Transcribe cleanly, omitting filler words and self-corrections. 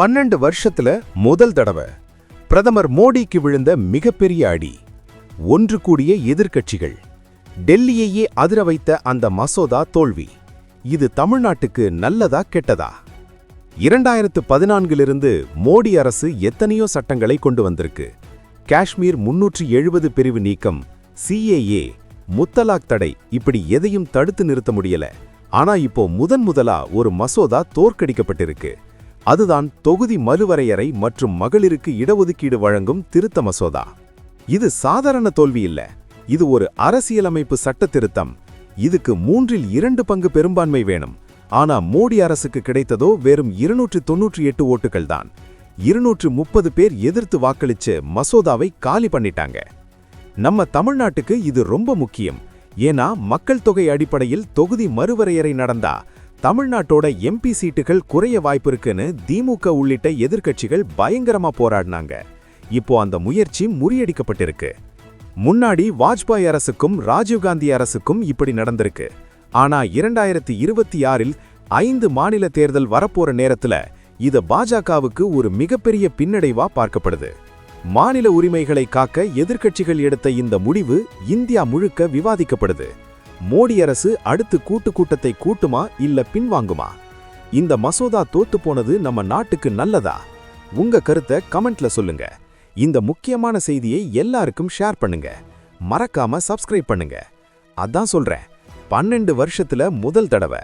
12 வருஷத்துல முதல் தடவை பிரதமர் மோடிக்கு விழுந்த மிகப்பெரிய அடி. ஒன்று கூடிய எதிர்க்கட்சிகள், டெல்லியையே அதிர வைத்த அந்த மசோதா தோல்வி. இது தமிழ்நாட்டுக்கு நல்லதா கெட்டதா? 2014 மோடி அரசு எத்தனையோ சட்டங்களை கொண்டு வந்திருக்கு. காஷ்மீர் 370 பிரிவு நீக்கம், CAA, முத்தலாக் தடை, இப்படி எதையும் தடுத்து நிறுத்த முடியல. ஆனா இப்போ முதலா ஒரு மசோதா தோற்கடிக்கப்பட்டிருக்கு. அதுதான் தொகுதி மறுவரையறை மற்றும் மகளிருக்கு இடஒதுக்கீடு வழங்கும் திருத்த மசோதா. இது சாதாரண தோல்வி இல்ல, இது ஒரு அரசியலமைப்பு சட்ட திருத்தம். இதுக்கு 2/3 பங்கு பெரும்பான்மை வேணும். ஆனா மோடி அரசுக்கு கிடைத்ததோ வெறும் 298 ஓட்டுகள் தான். 230 பேர் எதிர்த்து வாக்களிச்சு மசோதாவை காலி பண்ணிட்டாங்க. நம்ம தமிழ்நாட்டுக்கு இது ரொம்ப முக்கியம். ஏன்னா மக்கள் தொகை அடிப்படையில் தொகுதி மறுவரையறை நடந்தா தமிழ்நாட்டோட MP சீட்டுகள் குறைய வாய்ப்பிருக்குன்னு திமுக உள்ளிட்ட எதிர்க்கட்சிகள் பயங்கரமா போராடினாங்க. இப்போ அந்த முயற்சி முறியடிக்கப்பட்டிருக்கு. முன்னாடி வாஜ்பாய் அரசுக்கும் ராஜீவ்காந்தி அரசுக்கும் இப்படி நடந்திருக்கு. ஆனா 2026 5 மாநில தேர்தல் வரப்போற நேரத்துல இது பாஜகவுக்கு ஒரு மிகப்பெரிய பின்னடைவா பார்க்கப்படுது. மாநில உரிமைகளை காக்க எதிர்க்கட்சிகள் எடுத்த இந்த முடிவு இந்தியா முழுக்க விவாதிக்கப்படுது. மோடி அரசு அடுத்து கூட்டத்தை கூட்டுமா இல்ல பின்வாங்குமா? இந்த மசோதா தோத்து போனது நம்ம நாட்டுக்கு நல்லதா? உங்க கருத்தை கமெண்ட்ல சொல்லுங்க. இந்த முக்கியமான செய்தியை எல்லாருக்கும் ஷேர் பண்ணுங்க. மறக்காம சப்ஸ்கிரைப் பண்ணுங்க. அதான் சொல்றேன், 12 வருஷத்துல முதல் தடவை.